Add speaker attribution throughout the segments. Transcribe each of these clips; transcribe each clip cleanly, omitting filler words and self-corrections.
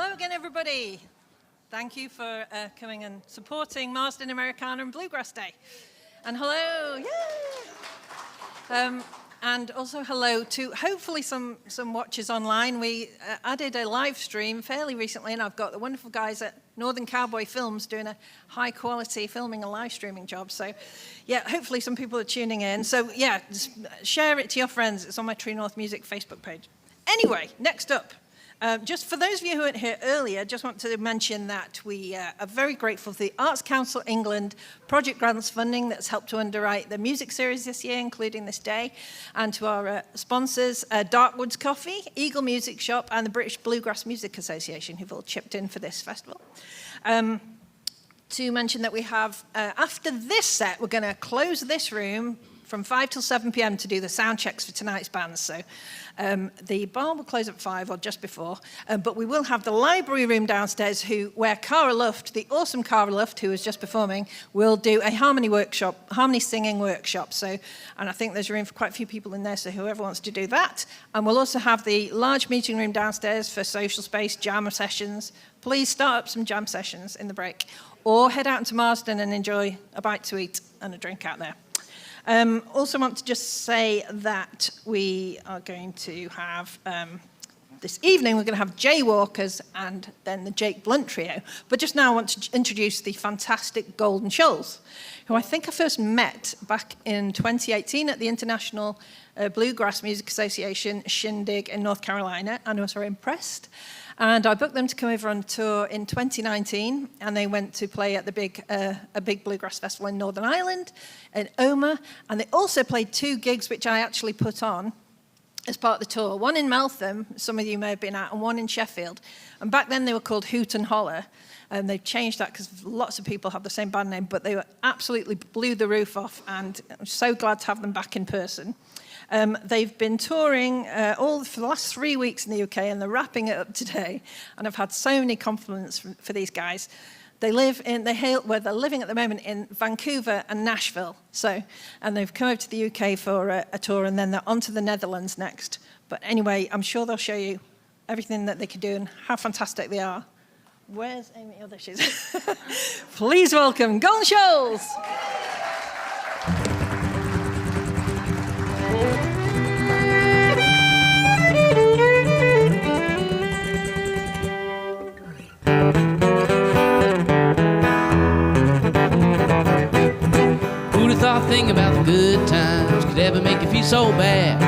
Speaker 1: Hello again, everybody. Thank you for coming and supporting Marsden Americana and Bluegrass Day. And hello, yay! And also hello to hopefully some watchers online. We added a live stream fairly recently, and I've got the wonderful guys at Northern Cowboy Films doing a high quality filming and live streaming job. So yeah, hopefully some people are tuning in. So yeah, just share it to your friends. It's on my True North Music Facebook page. Anyway, next up. Just for those of you who weren't here earlier, just want to mention that we are very grateful for the Arts Council England Project Grants funding that's helped to underwrite the music series this year, including this day, and to our sponsors, Darkwoods Coffee, Eagle Music Shop, and the British Bluegrass Music Association, who've all chipped in for this festival. To mention that we have, after this set, we're going to close this room from 5 till 7 p.m. to do the sound checks for tonight's bands. So the bar will close at 5 or just before, but we will have the library room downstairs where Cara Luft, the awesome Cara Luft, who was just performing, will do a harmony singing workshop. So, and I think there's room for quite a few people in there, so whoever wants to do that. And we'll also have the large meeting room downstairs for social space, jam sessions. Please start up some jam sessions in the break, or head out into Marsden and enjoy a bite to eat and a drink out there. Also want to just say that we are going to have, this evening, we're going to have Jaywalkers and then the Jake Blunt Trio. But just now I want to introduce the fantastic Golden Shoals, who I think I first met back in 2018 at the International Bluegrass Music Association Shindig in North Carolina, and I was very impressed. And I booked them to come over on tour in 2019, and they went to play at a big bluegrass festival in Northern Ireland, in Omagh, and they also played 2 gigs which I actually put on as part of the tour. One in Meltham, some of you may have been at, and one in Sheffield. And back then they were called Hoot and Holler, and they've changed that because lots of people have the same band name, but they were absolutely blew the roof off, and I'm so glad to have them back in person. They've been touring for the last 3 weeks in the UK, and they're wrapping it up today. And I've had so many compliments for these guys. They're living at the moment in Vancouver and Nashville. And they've come over to the UK for a tour, and then they're on to the Netherlands next. But anyway, I'm sure they'll show you everything that they can do and how fantastic they are. Where's Amy? Oh, there she is. Please welcome Golden Shoals.
Speaker 2: Thing about the good times could ever make you feel so bad.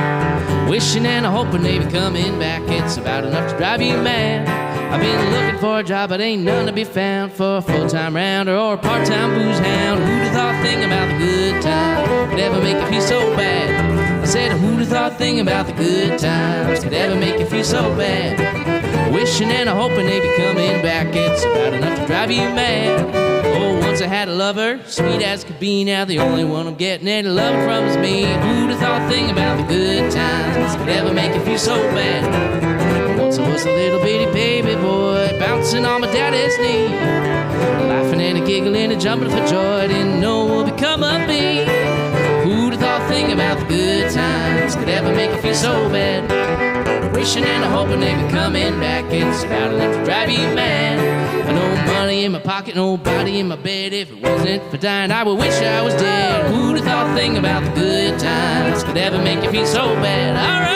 Speaker 2: Wishing and hoping they be coming back, it's about enough to drive you mad. I've been looking for a job, but ain't none to be found for a full-time rounder or a part-time booze hound. Who'd have thought thing about the good times could ever make you feel so bad? I said, who'd have thought thing about the good times could ever make you feel so bad? Wishing and hoping they be coming back, it's about enough to drive you mad. Oh, once I had a lover, sweet as could be. Now the only one I'm getting any love from is me. Who'd have thought a thing about the good times could ever make you feel so bad? Once I was a little bitty baby boy, bouncing on my daddy's knee, laughing and a giggling and jumping for joy, didn't know what would become of me. Who'd have thought a thing about the good times could ever make you feel so bad? Wishing and hoping they be coming back, it's about enough to drive you mad. No money in my pocket, nobody in my bed. If it wasn't for dying, I would wish I was dead. Who'd have thought a thing about the good times could ever make you feel so bad? All right.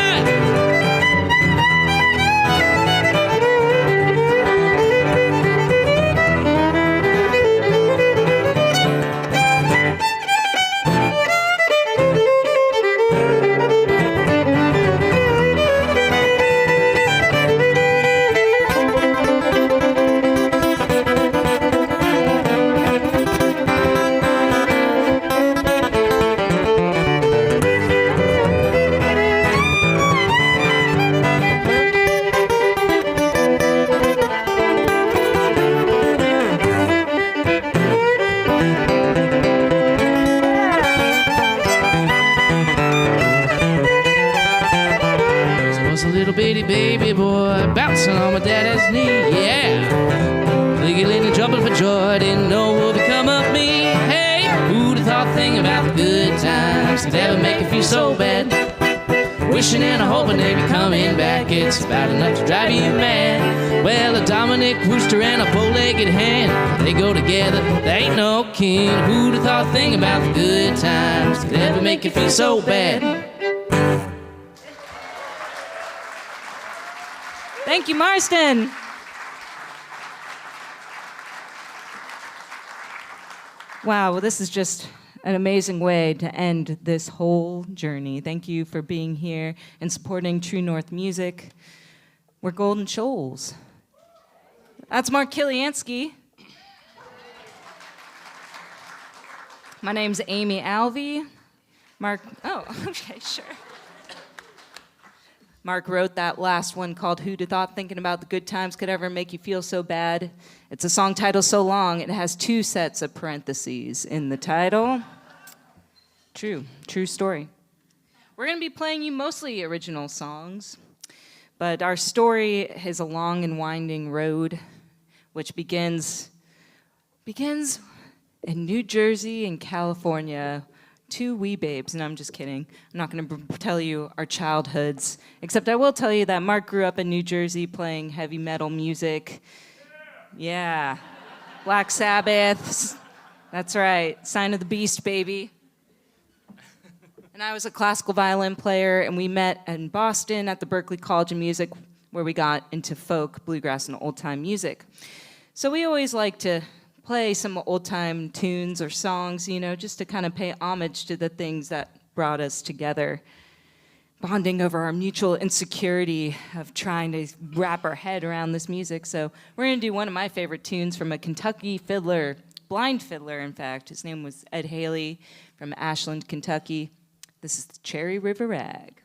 Speaker 2: Baby boy, bouncing on my daddy's knee, yeah. Giggling and jumping for joy, didn't know what would become of me. Hey, who'd have thought a thing about the good times could ever make you feel so bad? Wishing and a hoping they be coming back, it's about enough to drive you mad. Well, a Dominic Wooster and a bow-legged hen, they go together, they ain't no kin. Who'd have thought a thing about the good times could ever make you feel so bad?
Speaker 3: Thank you, Marsden. Wow, well, this is just an amazing way to end this whole journey. Thank you for being here and supporting True North music. We're Golden Shoals. That's Mark Kilianski. My name's Amy Alvey. Mark, oh, okay, sure. Mark wrote that last one called Who'd Have Thought Thinking About the Good Times Could Ever Make You Feel So Bad. It's a song title so long, it has 2 sets of parentheses in the title. True story. We're going to be playing you mostly original songs, but our story is a long and winding road, which begins in New Jersey and California. 2 wee babes, and I'm just kidding. I'm not going to tell you our childhoods, except I will tell you that Mark grew up in New Jersey playing heavy metal music. Yeah. Black Sabbath. That's right. Sign of the Beast, baby. And I was a classical violin player, and we met in Boston at the Berklee College of Music, where we got into folk, bluegrass, and old-time music. So we always like to play some old-time tunes or songs, you know, just to kind of pay homage to the things that brought us together, bonding over our mutual insecurity of trying to wrap our head around this music. So we're going to do one of my favorite tunes from a Kentucky fiddler, blind fiddler, in fact. His name was Ed Haley from Ashland, Kentucky. This is the Cherry River Rag.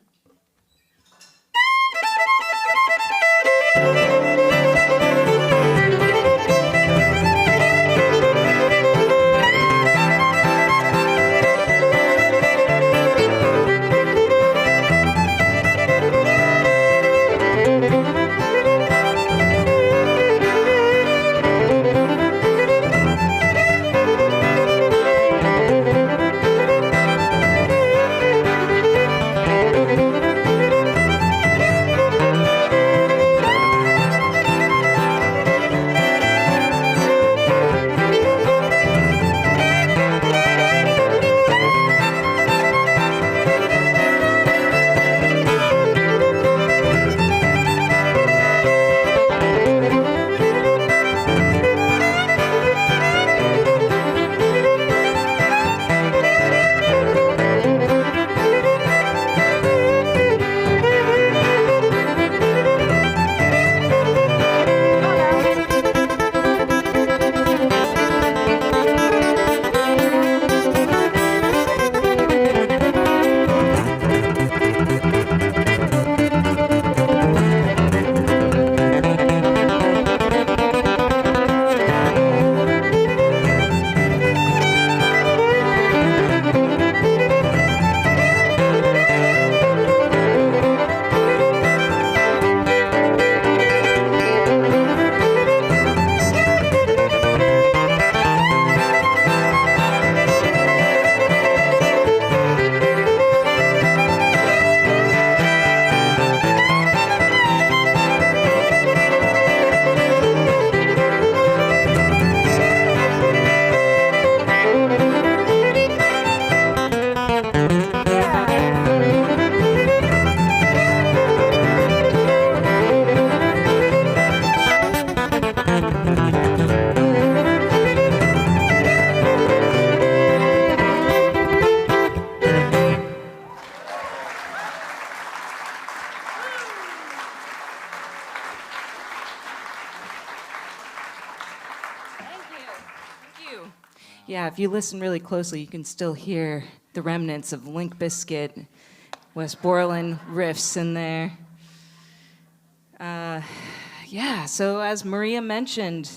Speaker 3: Yeah, if you listen really closely, you can still hear the remnants of Limp Bizkit, West Borland riffs in there. Yeah, so as Maria mentioned,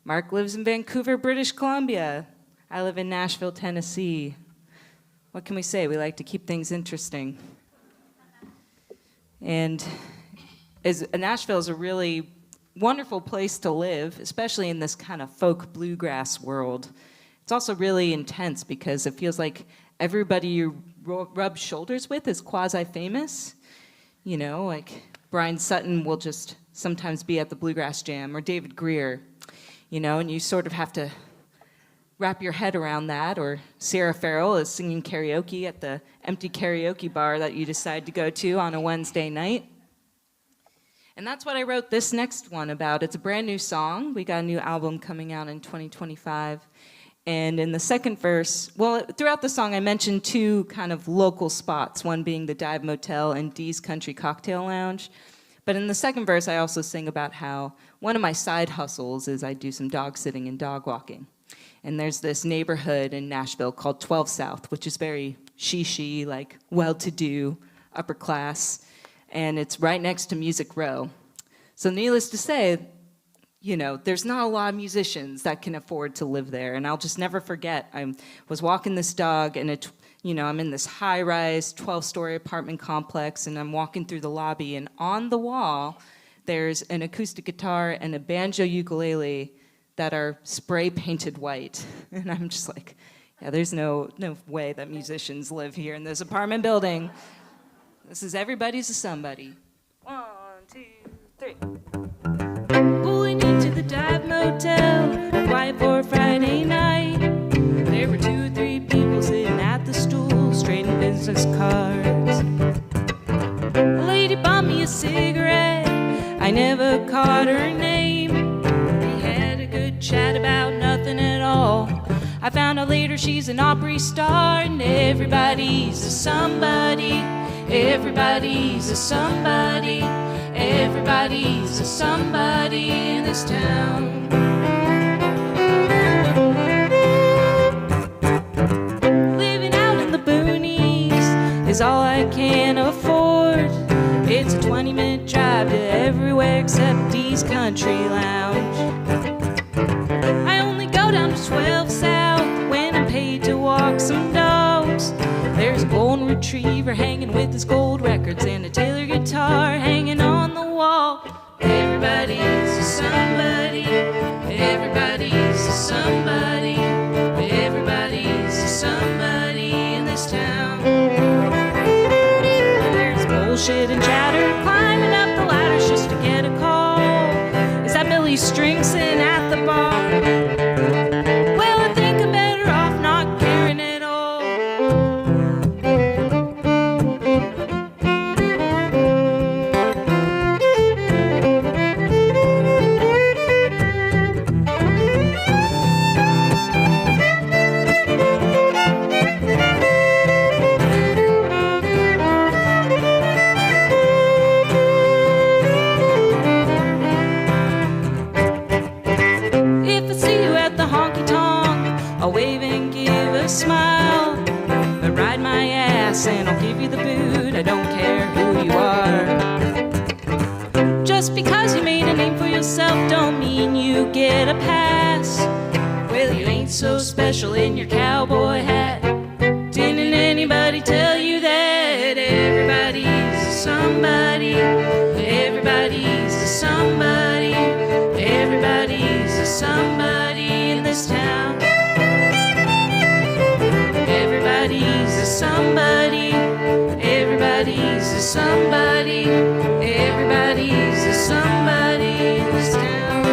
Speaker 3: Mark lives in Vancouver, British Columbia. I live in Nashville, Tennessee. What can we say? We like to keep things interesting. And Nashville is a really wonderful place to live, especially in this kind of folk bluegrass world. It's also really intense because it feels like everybody you rub shoulders with is quasi-famous. You know, like Brian Sutton will just sometimes be at the Bluegrass Jam, or David Greer, you know, and you sort of have to wrap your head around that. Or Sarah Farrell is singing karaoke at the empty karaoke bar that you decide to go to on a Wednesday night. And that's what I wrote this next one about. It's a brand new song. We got a new album coming out in 2025. And in the second verse, well, throughout the song, I mentioned two kind of local spots, one being the Dive Motel and Dee's Country Cocktail Lounge. But in the second verse, I also sing about how one of my side hustles is I do some dog sitting and dog walking. And there's this neighborhood in Nashville called 12 South, which is very she, like well-to-do, upper class. And it's right next to Music Row. So needless to say, you know, there's not a lot of musicians that can afford to live there. And I'll just never forget, I was walking this dog, and I'm in this high-rise 12-story apartment complex, and I'm walking through the lobby, and on the wall, there's an acoustic guitar and a banjo ukulele that are spray-painted white. And I'm just like, yeah, there's no way that musicians live here in this apartment building. This is everybody's a somebody. 1, 2, 3. Pulling into the Dive Motel, quiet for Friday night. There were 2 or 3 people sitting at the stools, trading business cards. A lady bought me a cigarette, I never caught her name. We had a good chat about nothing at all. I found out later she's an Opry star, and everybody's a somebody. Everybody's a somebody. Everybody's a somebody in this town. Living out in the boonies is all I can afford. It's a 20-minute drive to everywhere except Dee's Country Lounge. I only go down to 12 South when I'm paid to walk some dogs. There's a golden retriever hanging with his gold records and a Taylor guitar hanging on the wall. Everybody's a somebody. Everybody's a somebody. Everybody's a somebody in this town. There's bullshit and chatter climbing up the ladders just to get a call. Is that Billy Stringson at the bar? Well, I think I'm better off not caring at all. I'll wave and give a smile, but ride my ass and I'll give you the boot. I don't care who you are. Just because you made a name for yourself don't mean you get a pass. Well, you ain't so special in your cowboy hat. Didn't anybody tell you that? Everybody's a somebody. Everybody's a somebody. Everybody's a somebody in this town. Everybody's a somebody. Everybody's a somebody. Everybody's a somebody in this town.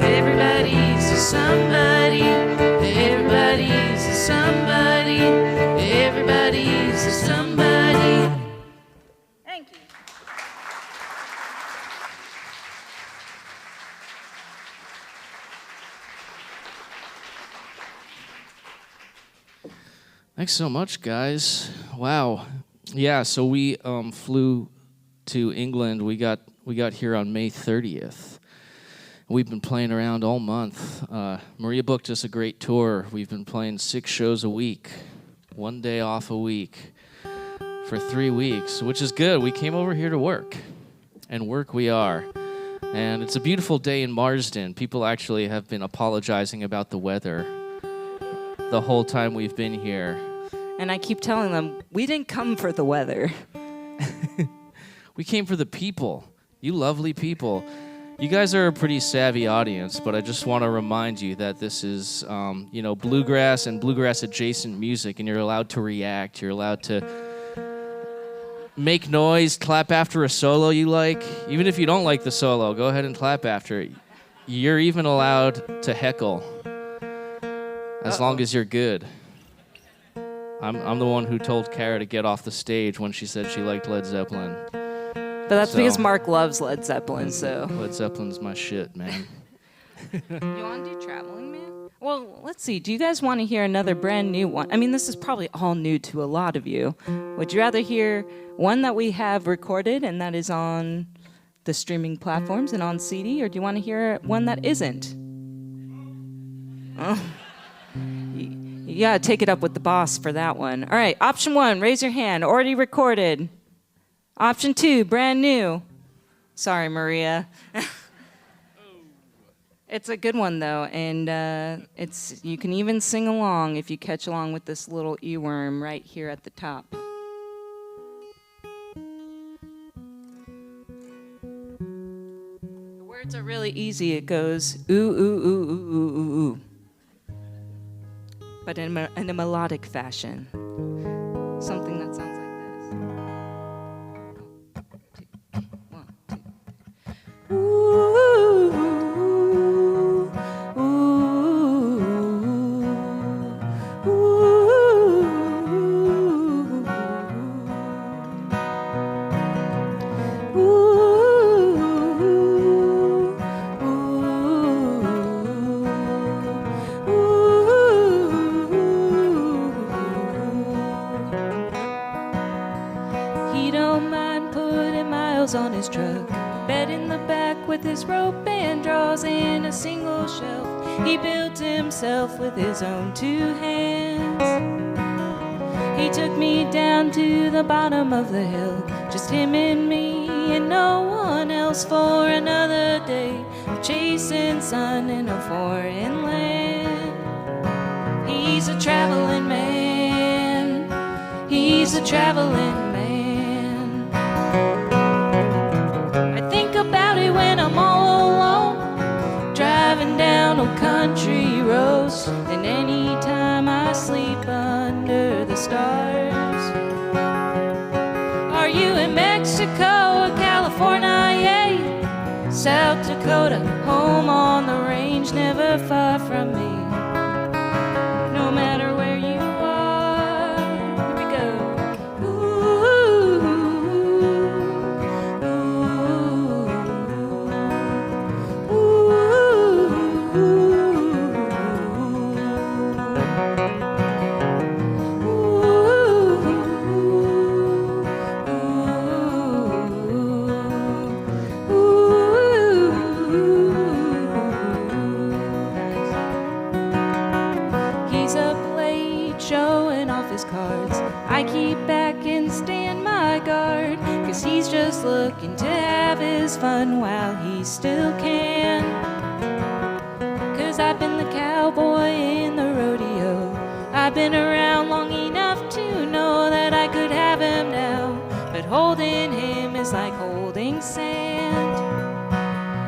Speaker 3: Everybody's a somebody. Everybody's a somebody. Everybody's a somebody. Thank you.
Speaker 2: Thanks so much, guys. Wow. Yeah, so we flew to England. We got here on May 30th. We've been playing around all month. Maria booked us a great tour. We've been playing 6 shows a week, 1 day off a week for 3 weeks, which is good. We came over here to work, and work we are. And it's a beautiful day in Marsden. People actually have been apologizing about the weather the whole time we've been here.
Speaker 3: And I keep telling them, we didn't come for the weather.
Speaker 2: We came for the people. You lovely people. You guys are a pretty savvy audience, but I just want to remind you that this is, bluegrass and bluegrass-adjacent music, and you're allowed to react. You're allowed to make noise, clap after a solo you like. Even if you don't like the solo, go ahead and clap after it. You're even allowed to heckle, as long as you're good. I'm the one who told Kara to get off the stage when she said she liked Led Zeppelin.
Speaker 3: But that's because Mark loves Led Zeppelin, so.
Speaker 2: Led Zeppelin's my shit, man.
Speaker 3: You want to do Traveling Man? Well, let's see. Do you guys want to hear another brand new one? I mean, this is probably all new to a lot of you. Would you rather hear one that we have recorded and that is on the streaming platforms and on CD, or do you want to hear one that isn't? Oh. You gotta take it up with the boss for that one. All right, option 1, raise your hand. Already recorded. Option 2, brand new. Sorry, Maria. It's a good one though, and you can even sing along if you catch along with this little earworm right here at the top. The words are really easy. It goes ooh ooh ooh ooh ooh ooh ooh, but in a melodic fashion. Something that sounds like this. 1, 2. Ooh, ooh, ooh, He don't mind putting miles on his truck, bed in the back with his rope and draws in a single shelf he built himself with his own 2 hands. He took me down to the bottom of the hill, just him and me and no one else, for another day of chasing sun in a foreign land. He's a traveling man, he's a traveling man. I think about it when I'm all alone, driving down old country roads, and any time I sleep under the stars. Are you in Mexico or California? Yeah. South Dakota, home on the range, never far from me. No matter where you are, here we go. I keep back and stand my guard, 'cause he's just looking to have his fun while he still can. 'Cause I've been the cowboy in the rodeo, I've been around long enough to know that I could have him now, but holding him is like holding sand.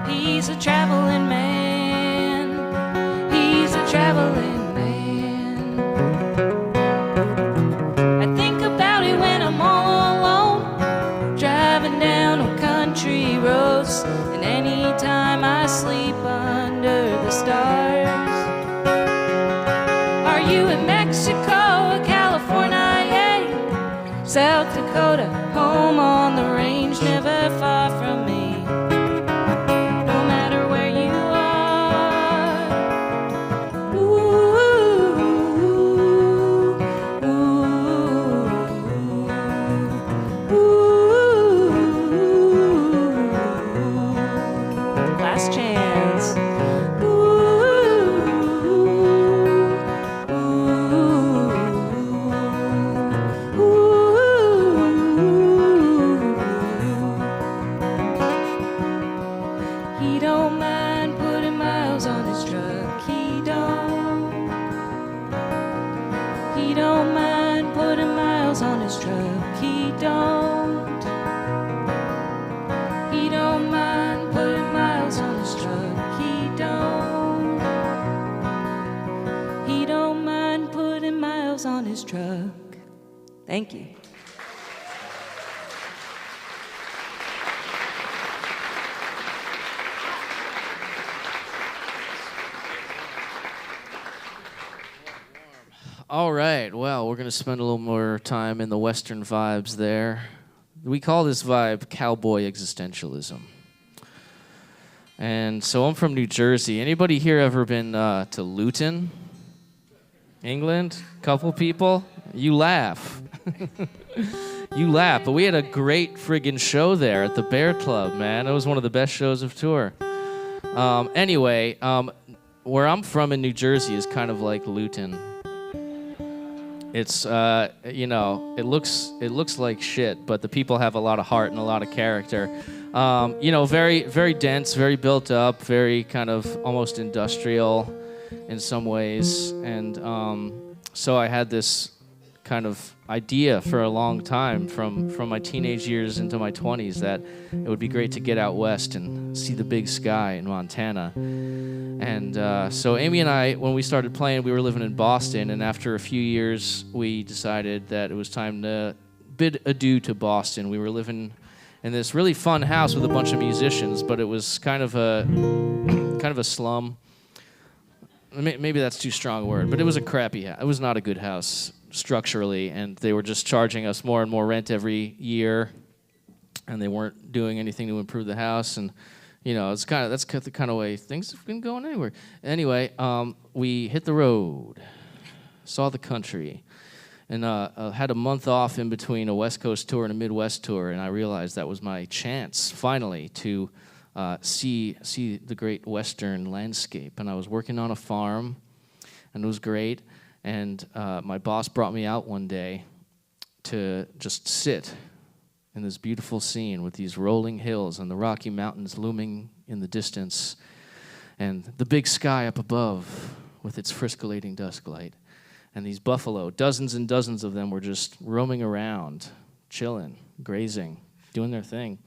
Speaker 3: He's a traveling man, he's a traveling man. Roads, and any time I sleep under the stars. Are you in Mexico or California? Yeah. South Dakota, home on the range, never far from me. No matter where you are. Ooh, ooh, ooh, ooh. Last chance. Ooh, ooh, ooh, ooh. He don't mind putting miles on his truck. He don't mind putting miles on his truck. He don't mind putting miles on miles on his truck. Thank you.
Speaker 2: All right, well, we're going to spend a little more time in the Western vibes there. We call this vibe cowboy existentialism. And so I'm from New Jersey. Anybody here ever been to Luton, England? Couple people? You laugh. You laugh, but we had a great friggin' show there at the Bear Club, man. It was one of the best shows of tour. Anyway, where I'm from in New Jersey is kind of like Luton. It's, it looks like shit, but the people have a lot of heart and a lot of character. Very, very dense, very built up, very kind of almost industrial in some ways. And so I had this kind of idea for a long time from my teenage years into my 20s that it would be great to get out west and see the big sky in Montana. And so Amy and I, when we started playing, we were living in Boston, and after a few years, we decided that it was time to bid adieu to Boston. We were living in this really fun house with a bunch of musicians, but it was kind of a slum. Maybe that's too strong a word, but it was a crappy house. It was not a good house structurally, and they were just charging us more and more rent every year, and they weren't doing anything to improve the house. And that's the kind of way things have been going anywhere. Anyway, we hit the road, saw the country, and had a month off in between a West Coast tour and a Midwest tour, and I realized that was my chance, finally, to see the great Western landscape. And I was working on a farm, and it was great. And my boss brought me out one day to just sit in this beautiful scene with these rolling hills and the Rocky Mountains looming in the distance, and the big sky up above with its friscolating dusk light. And these buffalo, dozens and dozens of them, were just roaming around, chilling, grazing, doing their thing.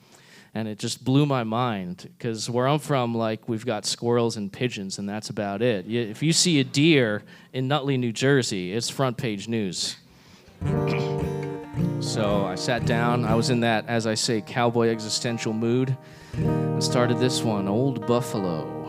Speaker 2: And it just blew my mind, because where I'm from, we've got squirrels and pigeons, and that's about it. If you see a deer in Nutley, New Jersey, it's front page news. So I sat down. I was in that, as I say, cowboy existential mood, and started this one, Old Buffalo.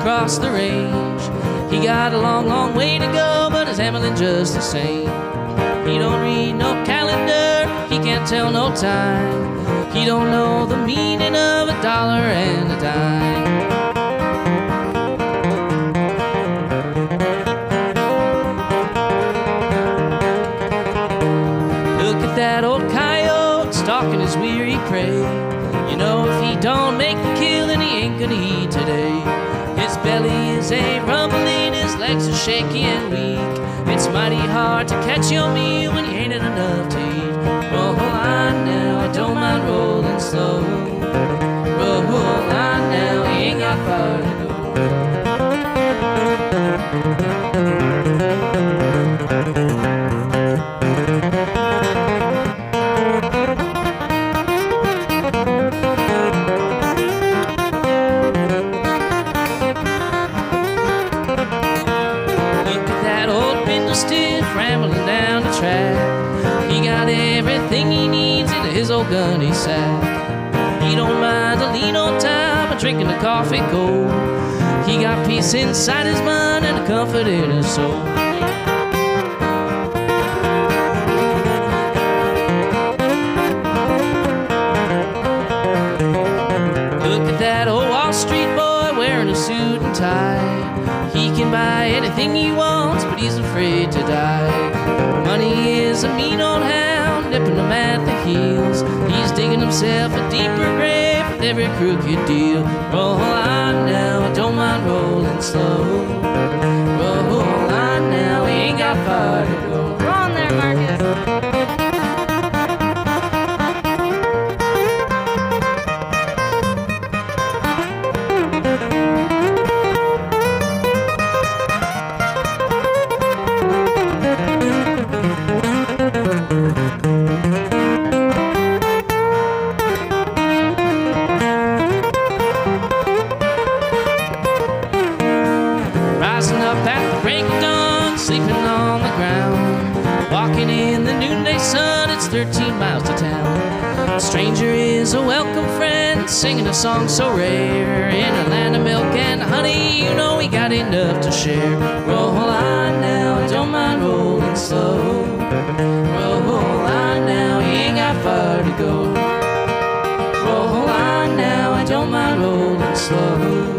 Speaker 2: Across the range, he got a long, long way to go, but his Hamlin just the same. He don't read no calendar, he can't tell no time. He don't know the meaning of $1 and a dime. Look at that old coyote stalking his weary prey. If he don't make the kill, then he ain't gonna eat today. His belly is a rumbling, his legs are shaky and weak. It's mighty hard to catch your meal when you ain't had enough to eat. Roll on now, I don't mind rolling slow. Roll on now, he ain't got far to go. Rambling down the track, he got everything he needs in his old gunny sack. He don't mind a lean on time or drinking the coffee cold. He got peace inside his mind and a comfort in his soul. Look at that old Wall Street boy wearing a suit and tie. He can buy anything he wants, but he's afraid to die. Money is a mean old hound, nipping him at the heels. He's digging himself a deeper grave with every crooked deal. Roll on now, I don't mind rolling slow. Roll on now, he ain't got far to go.
Speaker 4: We're on there, Marcus.
Speaker 2: A stranger is a welcome friend, singing a song so rare. In a land of milk and honey, you know we got enough to share. Roll on now, I don't mind rolling slow. Roll on now, you ain't got far to go. Roll on now, I don't mind rolling slow.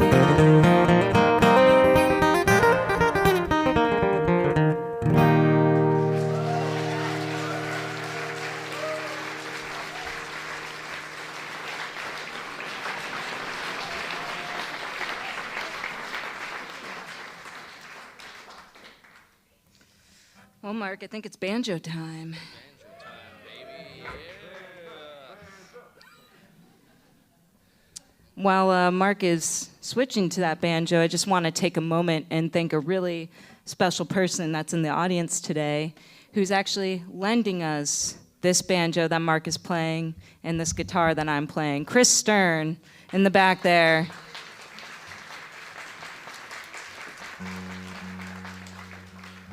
Speaker 3: Well, Mark, I think it's banjo time.
Speaker 2: Banjo time, baby. Yeah.
Speaker 3: While Mark is switching to that banjo, I just want to take a moment and thank a really special person that's in the audience today who's actually lending us this banjo that Mark is playing and this guitar that I'm playing. Chris Stern in the back there.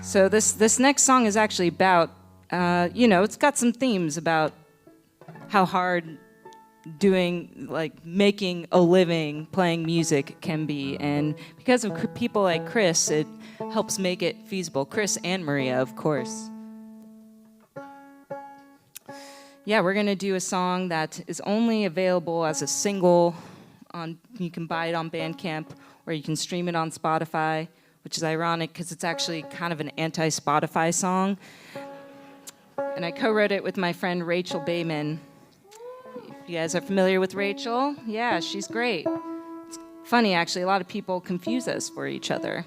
Speaker 3: So this next song is actually about, it's got some themes about how hard making a living playing music can be. And because of people like Chris, it helps make it feasible. Chris and Maria, of course. Yeah, we're going to do a song that is only available as a single. You can buy it on Bandcamp, or you can stream it on Spotify, which is ironic because it's actually kind of an anti-Spotify song. And I co-wrote it with my friend Rachel Bayman. If you guys are familiar with Rachel, yeah, she's great. It's funny, actually, a lot of people confuse us for each other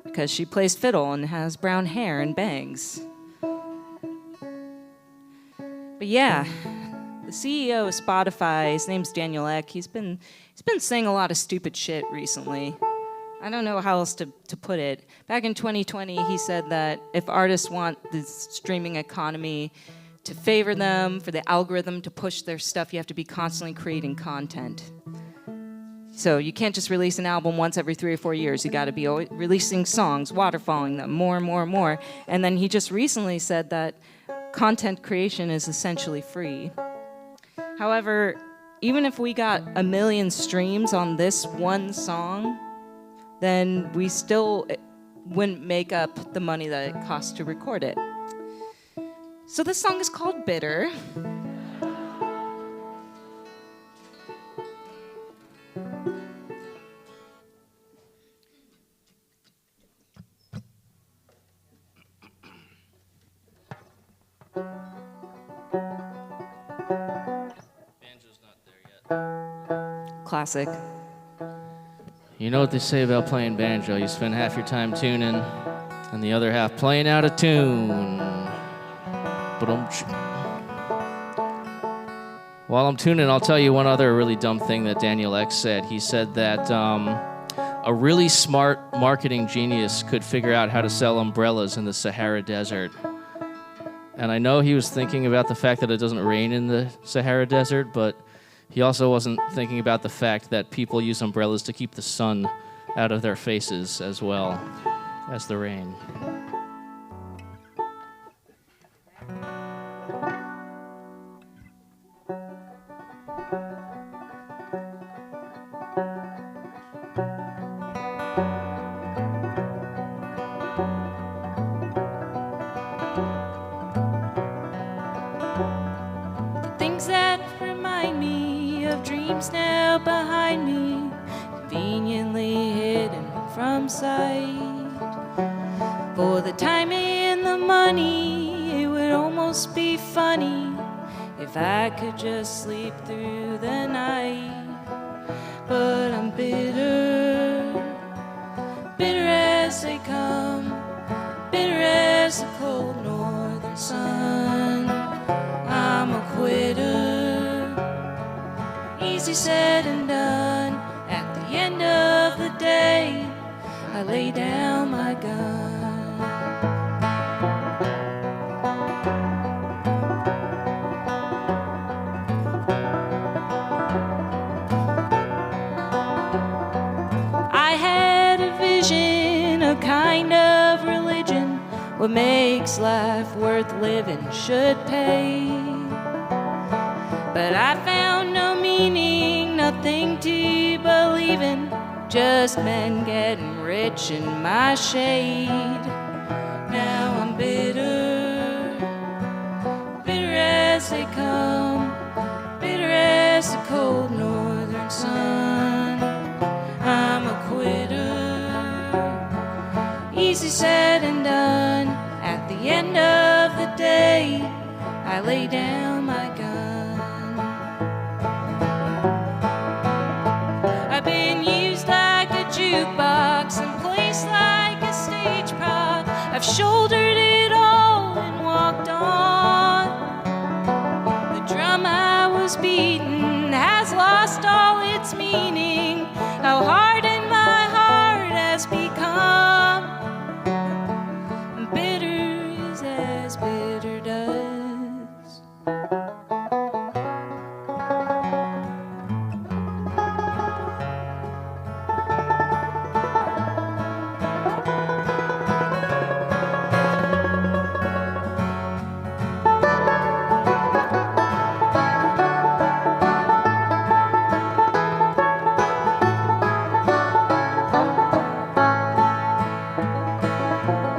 Speaker 3: because she plays fiddle and has brown hair and bangs. But yeah, the CEO of Spotify, his name's Daniel Ek, he's been saying a lot of stupid shit recently. I don't know how else to put it. Back in 2020, he said that if artists want the streaming economy to favor them, for the algorithm to push their stuff, you have to be constantly creating content. So you can't just release an album once every 3 or 4 years. You got to be releasing songs, waterfalling them more and more and more. And then he just recently said that content creation is essentially free. However, even if we got 1 million streams on this one song, then we still wouldn't make up the money that it costs to record it. So this song is called Bitter.
Speaker 2: Banjo's not there yet.
Speaker 3: Classic.
Speaker 2: You know what they say about playing banjo. You spend half your time tuning and the other half playing out of tune. While I'm tuning, I'll tell you one other really dumb thing that Daniel Ek said. He said that a really smart marketing genius could figure out how to sell umbrellas in the Sahara Desert. And I know he was thinking about the fact that it doesn't rain in the Sahara Desert, but he also wasn't thinking about the fact that people use umbrellas to keep the sun out of their faces as well as the rain.
Speaker 3: Things that remind me of dreams now behind me, conveniently hidden from sight. For the time and the money, it would almost be funny if I could just sleep through the night. But I'm bitter, bitter as they come, bitter as the cold northern sun. I'm a quitter, easy said and done. At the end of the day, I lay down my gun. I had a vision, a kind of religion. What makes life worth living should pay. But I found no meaning, nothing to believe in, just men getting rich in my shade. Now I'm bitter, bitter as they come, bitter as the cold northern sun. I'm a quitter, easy said and done. At the end of the day, I lay down my gun. I've been used like a jukebox and placed like a stage prop. I've shouldered it all and walked on. The drum I was beating has lost all its meaning. How hardened my heart has become. Bitter is as bitter does.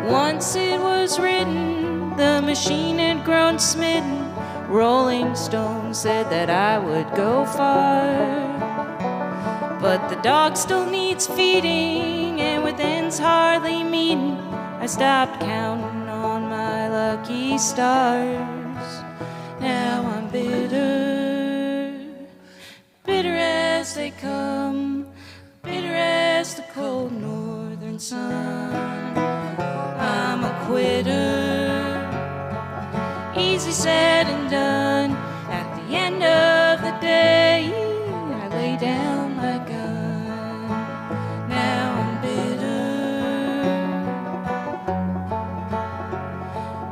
Speaker 3: Once it was written, the machine had grown smitten. Rolling Stone said that I would go far, but the dog still needs feeding, and with ends hardly meeting, I stopped counting on my lucky stars. Now I'm bitter, bitter as they come, bitter as the cold northern sun. I'm a quitter, easy said and done. At the end of the day, I lay down my gun. Now I'm bitter,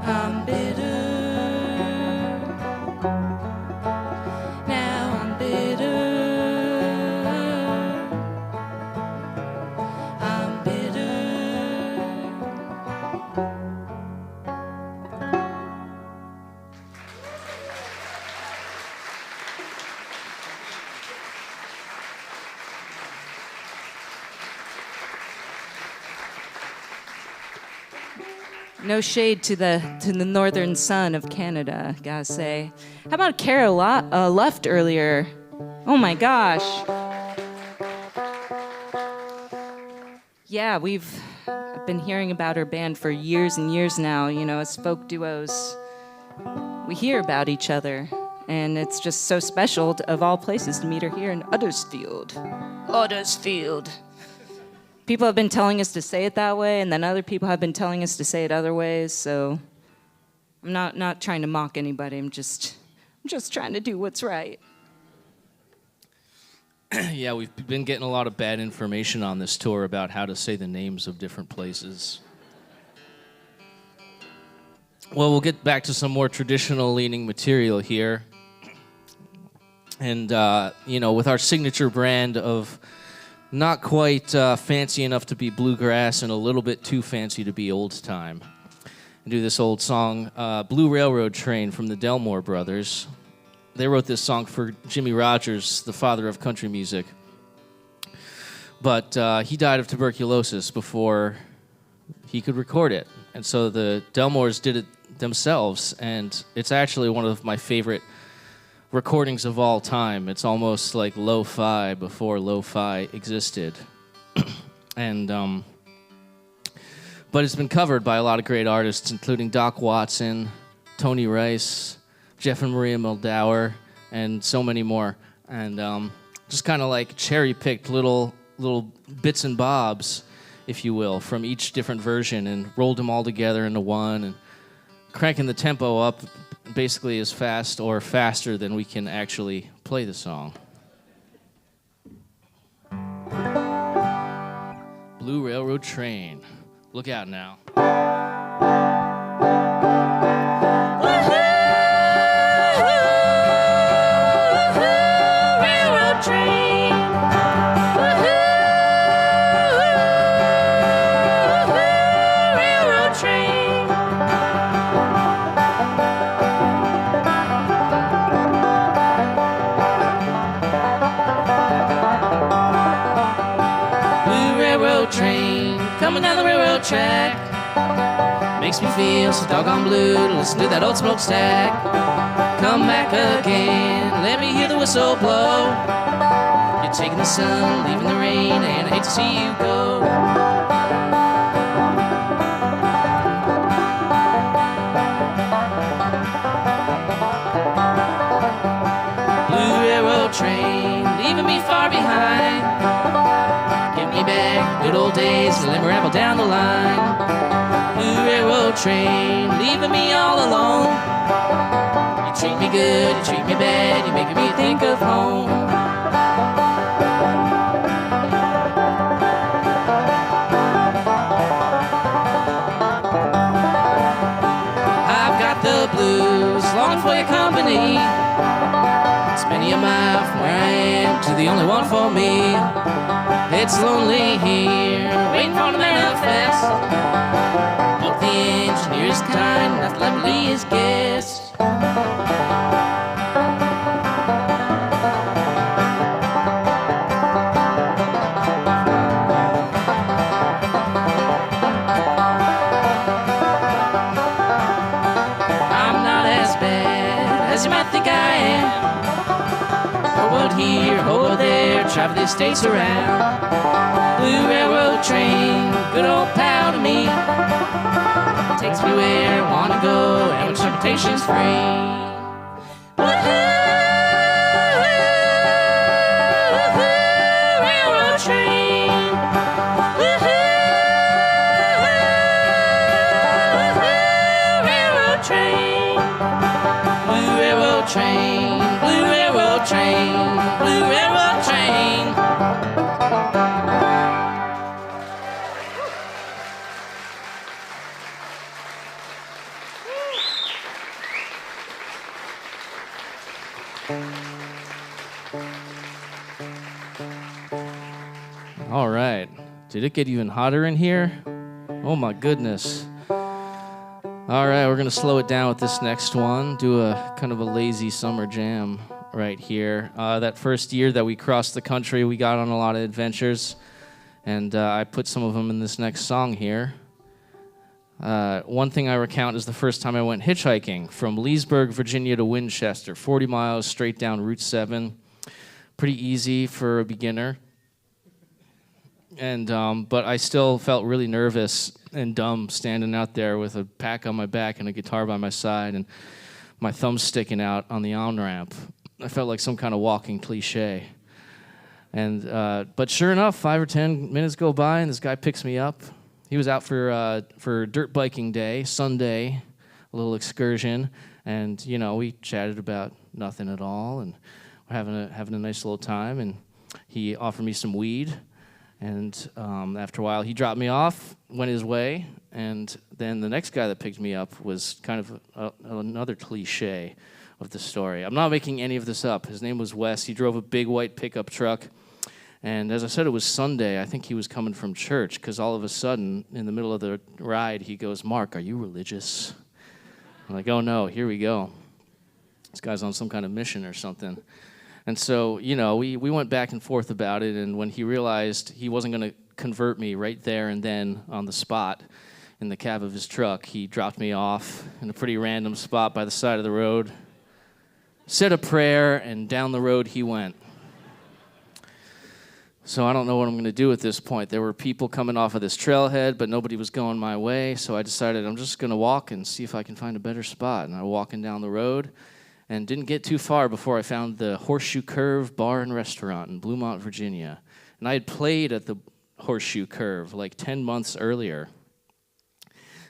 Speaker 3: I'm bitter. Now I'm bitter, I'm bitter. No shade to the northern sun of Canada, gotta say. How about Kara left earlier? Oh my gosh. Yeah, we've been hearing about her band for years and years now. You know, as folk duos, we hear about each other, and it's just so special, of all places, to meet her here in Uddersfield. Uddersfield. People have been telling us to say it that way, and then other people have been telling us to say it other ways, so I'm not trying to mock anybody. I'm just trying to do what's right.
Speaker 2: Yeah, we've been getting a lot of bad information on this tour about how to say the names of different places. Well, we'll get back to some more traditional-leaning material here. And, with our signature brand of not quite fancy enough to be bluegrass and a little bit too fancy to be old time. And do this old song, Blue Railroad Train from the Delmore Brothers. They wrote this song for Jimmy Rogers, the father of country music. But he died of tuberculosis before he could record it. And so the Delmores did it themselves, and it's actually one of my favorite recordings of all time. It's almost like lo-fi before lo-fi existed. And but it's been covered by a lot of great artists, including Doc Watson, Tony Rice, Jeff and Maria Muldaur, and so many more. And just kind of like cherry-picked little bits and bobs, if you will, from each different version, and rolled them all together into one, and cranking the tempo up basically as fast or faster than we can actually play the song. Blue Railroad Train. Look out now.
Speaker 3: Railroad train. Railroad train.
Speaker 2: coming down the railroad track. Makes me feel so doggone blue to listen to that old smokestack. Come back again, let me hear the whistle blow. You're taking the sun, leaving the rain, and I hate to see you go. Blue railroad train, leaving me far behind. Get me back, good old days, and let me ramble down the line. Blue railroad train, leaving me all alone. You treat me good, you treat me bad, you're making me think of home. I've got the blues, longing for your company. It's many a mile from where I am to the only one for me. It's lonely here, waiting for the manifest. Hope the engineer is kind enough to let me be his guest. I'm not as bad as you might think I am. Forward here, over there, travel the states around. Blue railroad train, good old pal to me. Takes me where I wanna go, and when transportation's free. Woohoo! Woohoo! Railroad train. Woohoo! Woohoo! Railroad train. Blue railroad train. Blue railroad train. Blue railroad train. All right. Did it get even hotter in here? Oh my goodness. All right, we're going to slow it down with this next one. Do a kind of a lazy summer jam right here. That first year that we crossed the country, we got on a lot of adventures, and I put some of them in this next song here. One thing I recount is the first time I went hitchhiking from Leesburg, Virginia to Winchester, 40 miles straight down Route 7. Pretty easy for a beginner. And but I still felt really nervous and dumb standing out there with a pack on my back and a guitar by my side and my thumb sticking out on the on-ramp. I felt like some kind of walking cliche. And but sure enough, 5 or 10 minutes go by and this guy picks me up. He was out for dirt biking day, Sunday, a little excursion, and you know we chatted about nothing at all and we're having a nice little time. And he offered me some weed. And after a while, he dropped me off, went his way, and then the next guy that picked me up was kind of another cliche of the story. I'm not making any of this up. His name was Wes. He drove a big white pickup truck, and as I said, it was Sunday. I think he was coming from church, because all of a sudden, in the middle of the ride, he goes, "Mark, are you religious?" I'm like, "Oh no, here we go. This guy's on some kind of mission or something." And so, you know, we went back and forth about it, and when he realized he wasn't going to convert me right there and then on the spot in the cab of his truck, he dropped me off in a pretty random spot by the side of the road, said a prayer, and down the road he went. So I don't know what I'm going to do at this point. There were people coming off of this trailhead, but nobody was going my way, so I decided I'm just going to walk and see if I can find a better spot. And I was walking down the road, and didn't get too far before I found the Horseshoe Curve Bar and Restaurant in Bluemont, Virginia. And I had played at the Horseshoe Curve like 10 months earlier.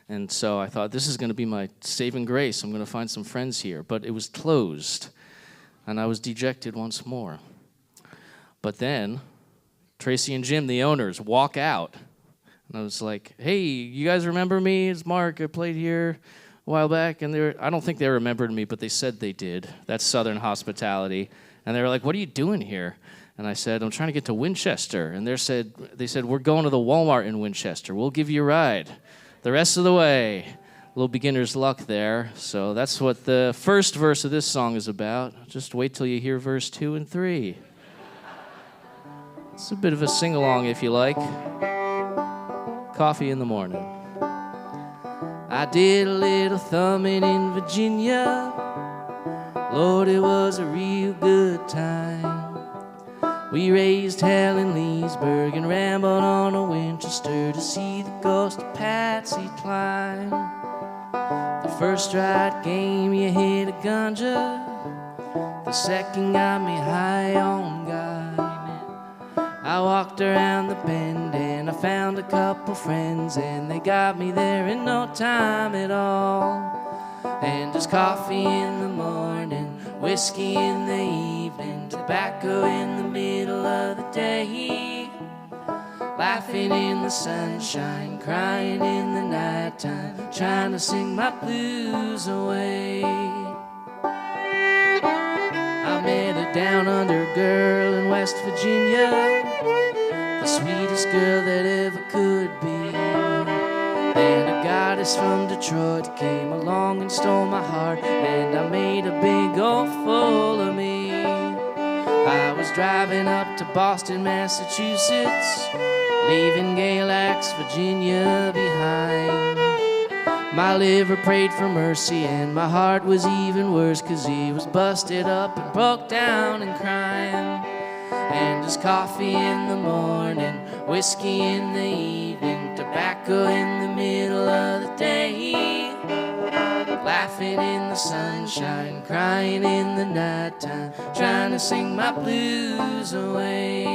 Speaker 2: And so I thought, this is going to be my saving grace. I'm going to find some friends here. But it was closed, and I was dejected once more. But then Tracy and Jim, the owners, walk out. And I was like, "Hey, you guys remember me? It's Mark. I played here a while back." And I don't think they remembered me, but they said they did. That's Southern hospitality. And they were like, "What are you doing here?" And I said, "I'm trying to get to Winchester." And they said, "We're going to the Walmart in Winchester. We'll give you a ride the rest of the way." A little beginner's luck there. So that's what the first verse of this song is about. Just wait till you hear verse 2 and 3. It's a bit of a sing-along if you like. coffee in the morning. I did a little thumbing in Virginia. Lord, it was a real good time. We raised hell in Leesburg and rambled on to Winchester to see the ghost of Patsy Cline. The first right game you hit a ganja, the second got me high on God. I walked around the bend and I found a couple friends, and they got me there in no time at all. And just coffee in the morning, whiskey in the evening, tobacco in the middle of the day, laughing in the sunshine, crying in the nighttime, trying to sing my blues away. I met a down under girl in West Virginia, the sweetest girl that ever could be. And a goddess from Detroit came along and stole my heart, and I made a big old fool of me. I was driving up to Boston, Massachusetts, leaving Galax, Virginia behind. My liver prayed for mercy and my heart was even worse, 'cause he was busted up and broke down and crying. And just coffee in the morning, whiskey in the evening, tobacco in the middle of the day, laughing in the sunshine, crying in the nighttime, trying to sing my blues away.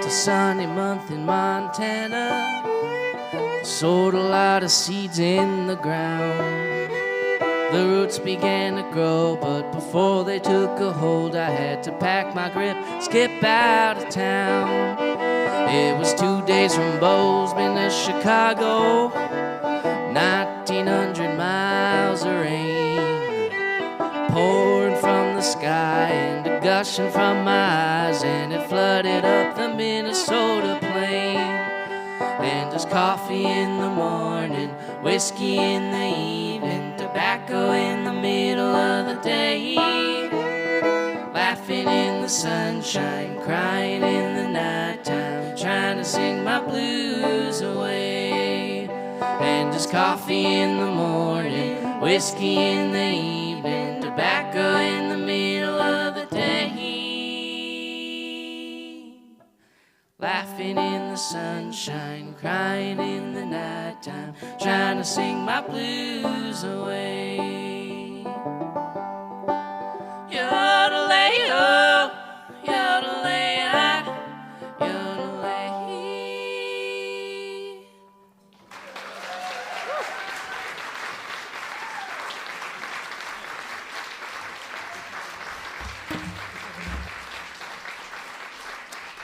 Speaker 2: Sunny month in Montana, sowed a lot of seeds in the ground. The roots began to grow, but before they took a hold, I had to pack my grip, skip out of town. It was 2 days from Bozeman to Chicago, 1,900 miles of rain, pouring from the sky and gushing from my eyes, and it flooded up the Minnesota plain. And just coffee in the morning, whiskey in the evening, tobacco in the middle of the day, laughing in the sunshine, crying in the nighttime, trying to sing my blues away. And just coffee in the morning, whiskey in the evening, tobacco in the middle of the day, laughing in the sunshine, crying in the nighttime, trying to sing my blues away. Yodelay-o, yodelay-I, yodelay.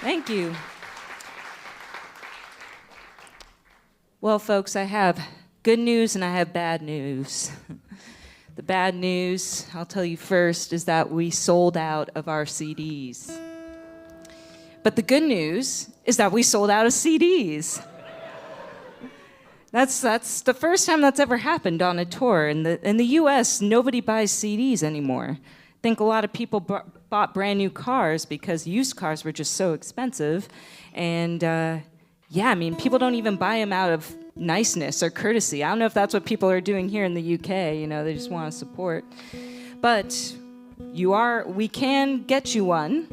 Speaker 3: Thank you. Well, folks, I have good news and I have bad news. The bad news, I'll tell you first, is that we sold out of our CDs. But the good news is that we sold out of CDs. That's the first time that's ever happened on a tour. In the U.S., nobody buys CDs anymore. I think a lot of people bought brand new cars because used cars were just so expensive. And yeah, I mean, people don't even buy them out of niceness or courtesy. I don't know if that's what people are doing here in the UK. You know, they just want to support. But we can get you one.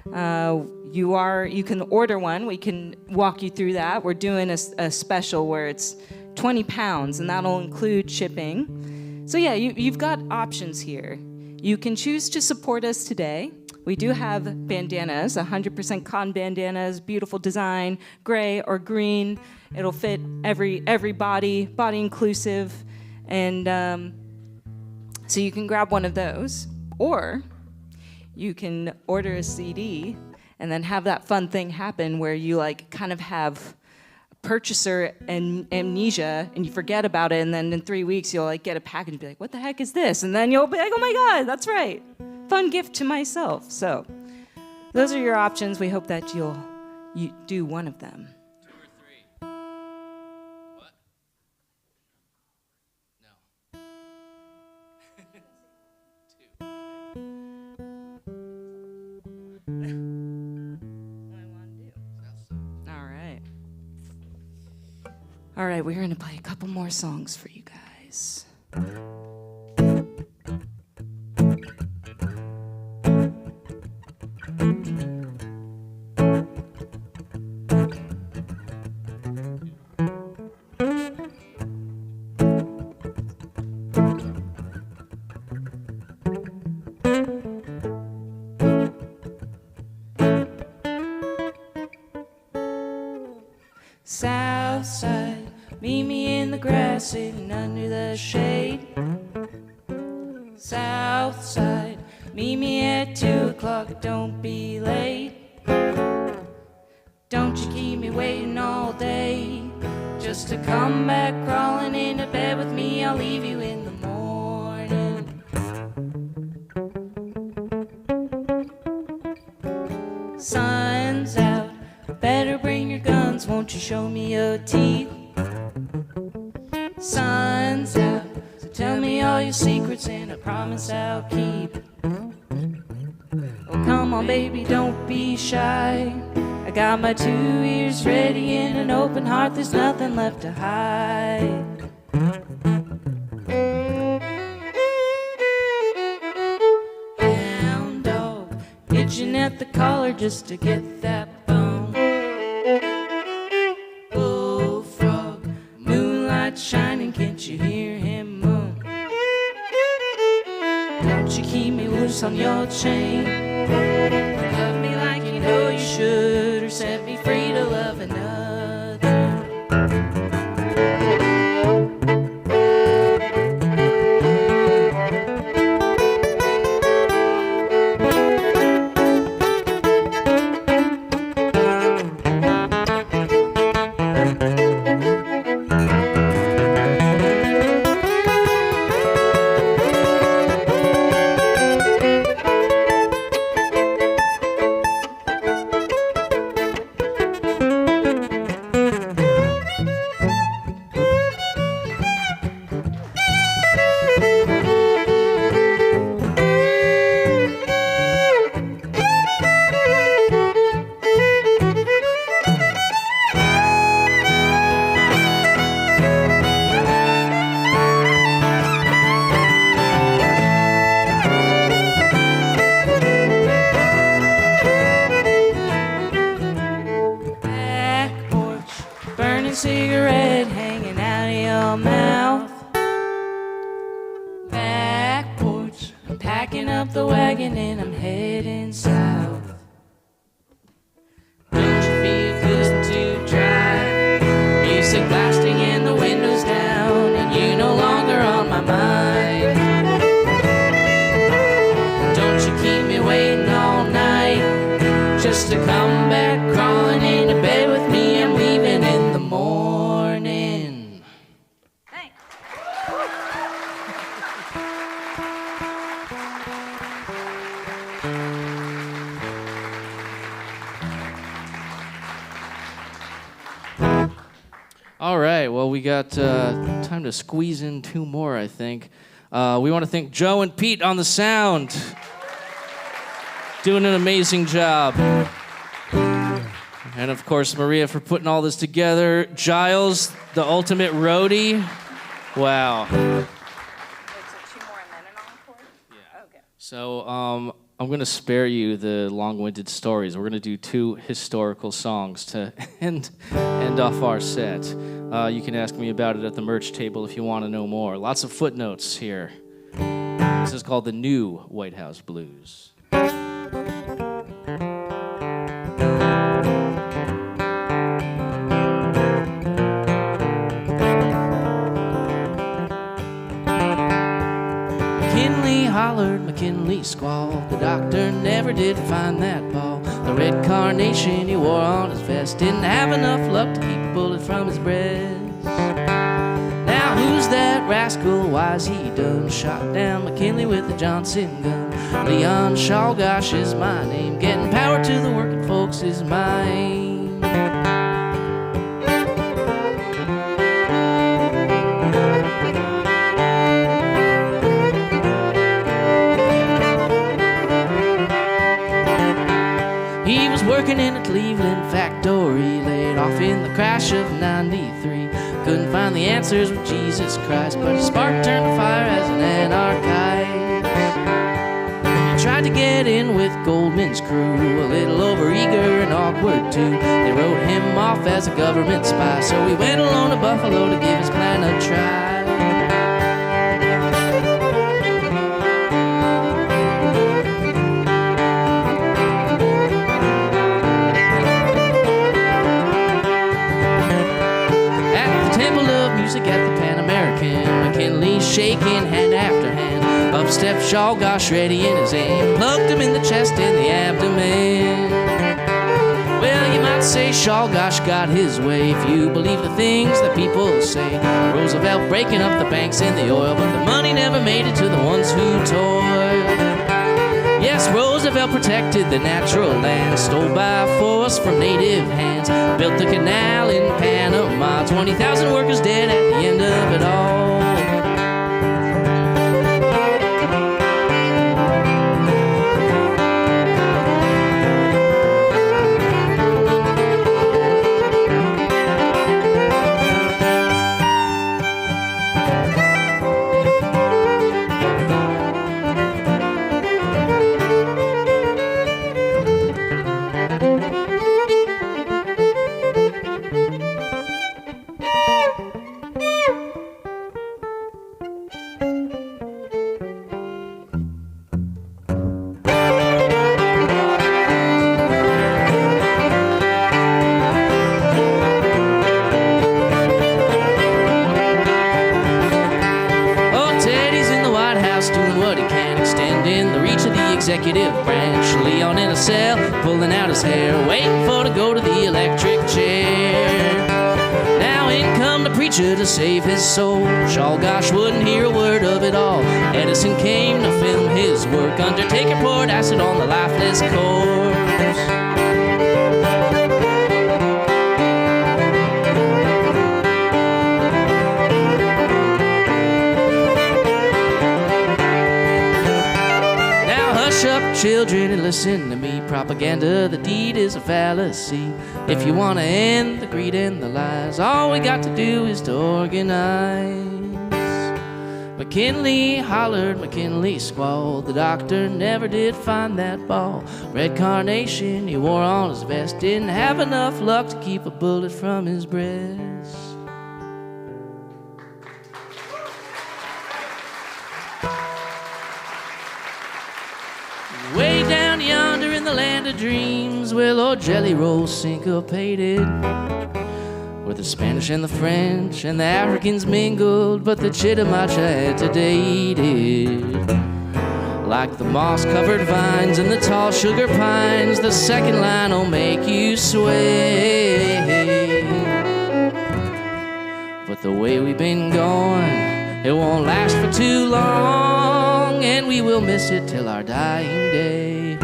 Speaker 3: You can order one. We can walk you through that. We're doing a special where it's 20 pounds, and that'll include shipping. So yeah, you've got options here. You can choose to support us today. We do have bandanas, 100% cotton bandanas, beautiful design, gray or green. It'll fit every body inclusive. And so you can grab one of those. Or you can order a CD and then have that fun thing happen where you like kind of have purchaser and amnesia and you forget about it, and then in 3 weeks you'll like get a package and be like, what the heck is this? And then you'll be like, oh my God, that's right. Fun gift to myself. So those are your options. We hope that you do one of them.
Speaker 2: 2 or 3. What? No. 2.
Speaker 3: All right. All right, we're going to play a couple more songs for you guys. South side, meet me in the grass, sitting under the shade. South side, meet me at 2 o'clock, don't be late. Don't you keep me waiting all day, just to come back crawling into bed with me. I'll leave you in the morning. Sun's out, better bring your guns, won't you show me your teeth? Sun's out, so tell me all your secrets and I promise I'll keep. Oh, come on, baby, don't be shy. I got my 2 ears ready and an open heart, there's nothing left to hide. Hound dog, itching at the collar just to get that bone. Bullfrog, moonlight shining, can't you hear him moan? Don't you keep me loose on your chain. Love me like you know you should, or set me free to love another. Cigarette hanging out of your mouth. Back porch, I'm packing up the wagon and I'm heading south. Don't you feel cruising too dry? Music blasting and the windows down, and you no longer on my mind. Don't you keep me waiting all night, just to come back crawling into bed with me. I'm leaving in the morning. Thanks.
Speaker 2: All right, well, we got time to squeeze in 2 more, I think. We want to thank Joe and Pete on the sound. Doing an amazing job. And of course, Maria for putting all this together. Giles, the ultimate roadie. Wow.
Speaker 3: Wait, so 2 more and then an encore?
Speaker 2: Yeah.
Speaker 3: Okay.
Speaker 2: So I'm going to spare you the long-winded stories. We're going to do 2 historical songs to end off our set. You can ask me about it at the merch table if you want to know more. Lots of footnotes here. This is called the New White House Blues. McKinley hollered, McKinley squalled. The doctor never did find that ball. The red carnation he wore on his vest didn't have enough luck to keep a bullet from his breast. Now who's that rascal? Why's he done? Shot down McKinley with a Johnson gun. Leon Shawgosh is my name. Getting power to the working folks is my aim. He was working in a Cleveland factory, laid off in the crash of '93. Couldn't find the answers with Jesus Christ, but his spark turned to fire as an anarchist. He tried to get in with Goldman's crew, a little overeager and awkward too. They wrote him off as a government spy, so he went alone to Buffalo to give his plan a try. At the Pan American, McKinley shaking hand after hand. Up stepped Shawgosh, ready in his aim, plugged him in the chest and the abdomen. Well, you might say Shawgosh got his way if you believe the things that people say. Roosevelt breaking up the banks and the oil, but the money never made it to the ones who toiled. Yes, Roosevelt protected the natural land, stole by force from native hands, built the canal in Panama, 20,000 workers dead at the end of it all. Executive branch, Leon in a cell, pulling out his hair, waiting for to go to the electric chair. Now in come the preacher to save his soul. Shawgosh wouldn't hear a word of it all. Edison came to film his work. Undertaker poured acid on the lifeless corpse. Up, children, and listen to me. Propaganda, the deed is a fallacy. If you want to end the greed and the lies, all we got to do is to organize. McKinley hollered, McKinley squalled. The doctor never did find that ball. Red carnation he wore on his vest didn't have enough luck to keep a bullet from his breast. Way down yonder in the land of dreams, where Lord Jelly Roll syncopated, where the Spanish and the French and the Africans mingled, but the Chitimacha antedated. Like the moss-covered vines and the tall sugar pines, the second line'll make you sway. But the way we've been going, it won't last for too long, and we will miss it till our dying day.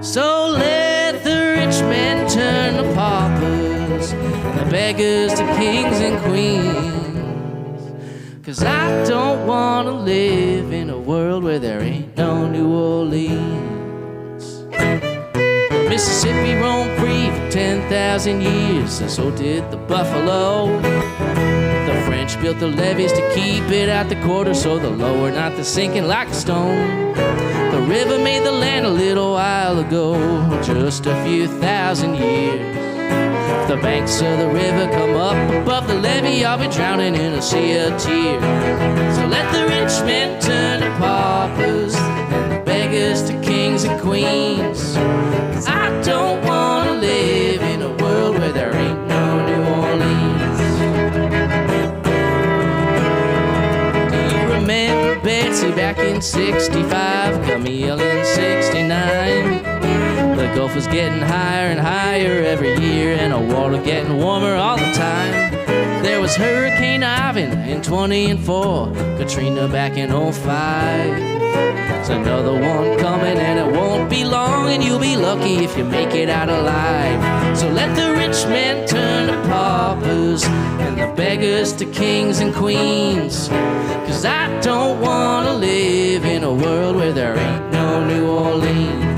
Speaker 2: So let the rich men turn to paupers, and the beggars to kings and queens. 'Cause I don't want to live in a world where there ain't no New Orleans. The Mississippi roamed free for 10,000 years, and so did the buffalo. The French built the levees to keep it at the quarter, so the lower not to sinking like a stone. The river made the land a little while ago, just a few thousand years. If the banks of the river come up above the levee, I'll be drowning in a sea of tears. So let the rich men turn to paupers, and the beggars to kings and queens. 'Cause I don't want to live in a world where there ain't no New Orleans. Do you remember Betsy see, back in 65, Camille in 69. The Gulf was getting higher and higher every year, and the water getting warmer all the time. There was Hurricane Ivan in 2004, Katrina back in 05. There's another one coming and it won't be long, and you'll be lucky if you make it out alive. So let the rich men turn to paupers and the beggars to kings and queens. 'Cause I don't want to live in a world where there ain't no New Orleans.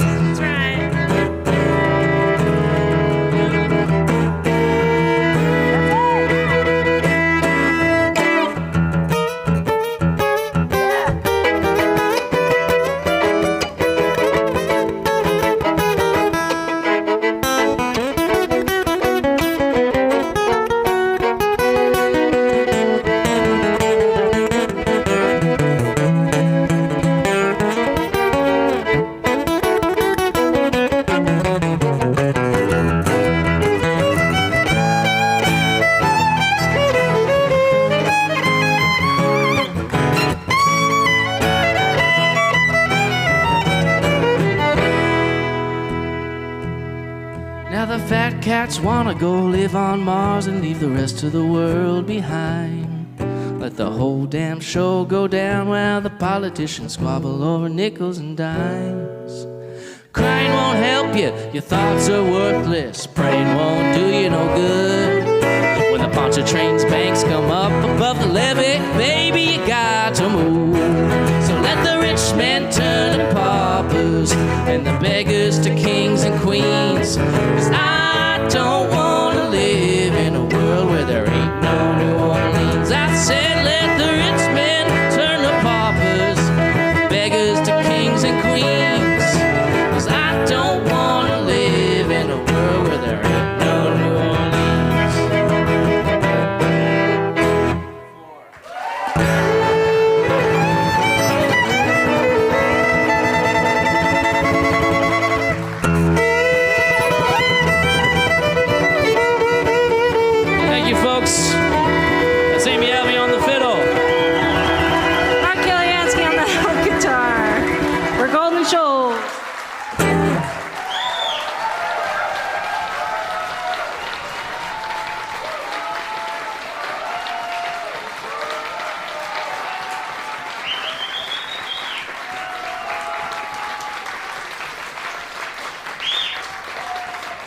Speaker 2: Cats wanna go live on Mars and leave the rest of the world behind. Let the whole damn show go down while the politicians squabble over nickels and dimes. Crying won't help you, your thoughts are worthless. Praying won't do you no good. When the Pontchartrain's banks come up above the levee, baby, you got to move. So let the rich men turn to paupers and the beggars to kings and queens. 'Cause I don't want to live in a world where there ain't no New Orleans. I said let the rich men turn to paupers, beggars to kings and queens. 'Cause I don't want to live in a world where there ain't no New Orleans. That's Amy Alvey on the fiddle.
Speaker 3: Mark Kilianski on the guitar. We're Golden Shoals.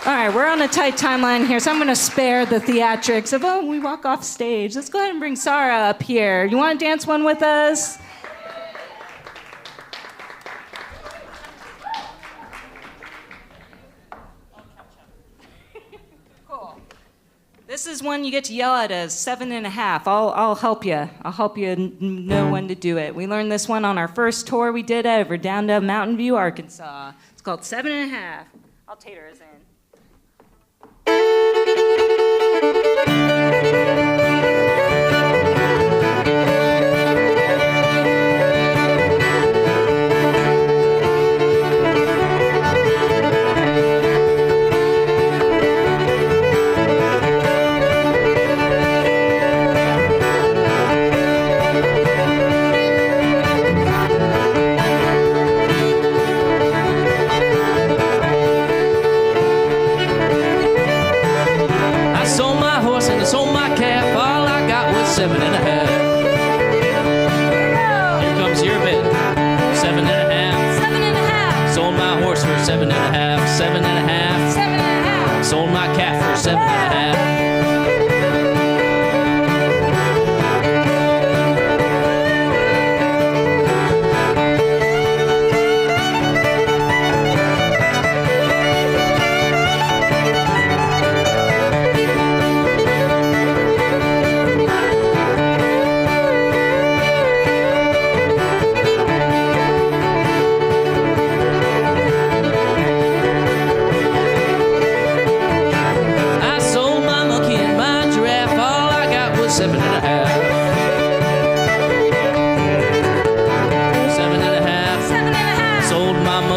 Speaker 3: All right, we're on a tight timeline here, so I'm going to spare the theatrics of, oh, we walk off stage. Let's go ahead and bring Sarah up here. You want to dance one with us? Cool. This is one you get to yell at us, 7.5. I'll help you. I'll help you know when to do it. We learned this one on our first tour we did ever down to Mountain View, Arkansas. It's called 7.5. I'll tater us in. Sold my calf, all I got was 7.5. Here comes your bid, 7.5.
Speaker 4: 7.5.
Speaker 2: Sold my horse for 7.5. 7.5.
Speaker 4: 7.5.
Speaker 2: Sold my calf for 7.5.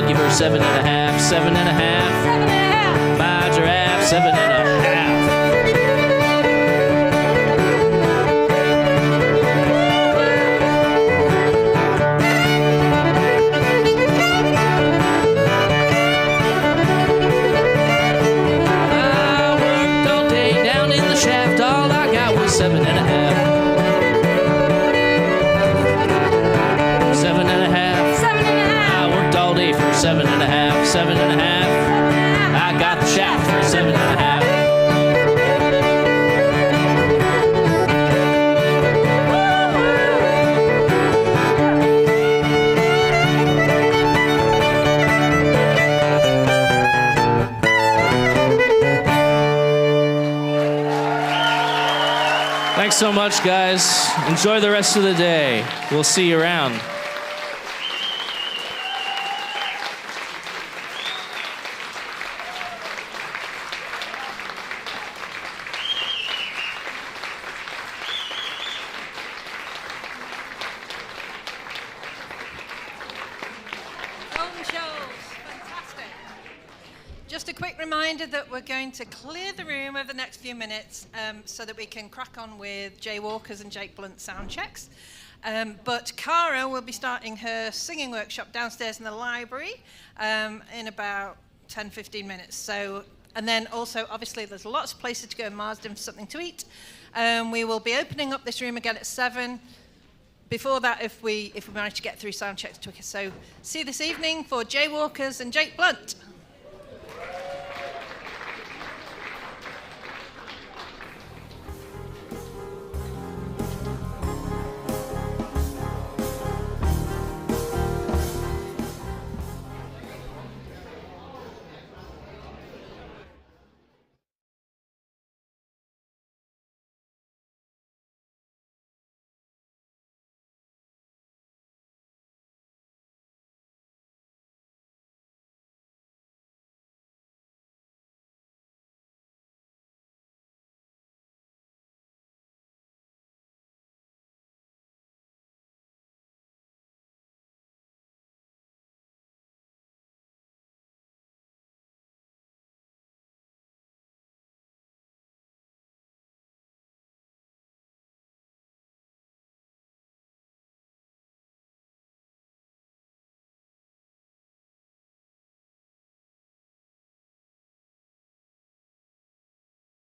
Speaker 2: Give her 7.5, 7.5.
Speaker 4: 7.5.
Speaker 2: Buy a giraffe, 7.5. 7.5. I got the shaft for 7.5. Thanks so much, guys. Enjoy the rest of the day. We'll see you around.
Speaker 1: Golden Shoals, fantastic. Just a quick reminder that we're going to clear the room over the next few minutes so that we can crack on with Jay Walker's and Jake Blunt's sound checks. But Cara will be starting her singing workshop downstairs in the library in about 10-15 minutes. So, and then also, obviously, there's lots of places to go in Marsden for something to eat. We will be opening up this room again at 7. Before that, if we manage to get through sound checks quicker. So see you this evening for Jay Walker's and Jake Blunt.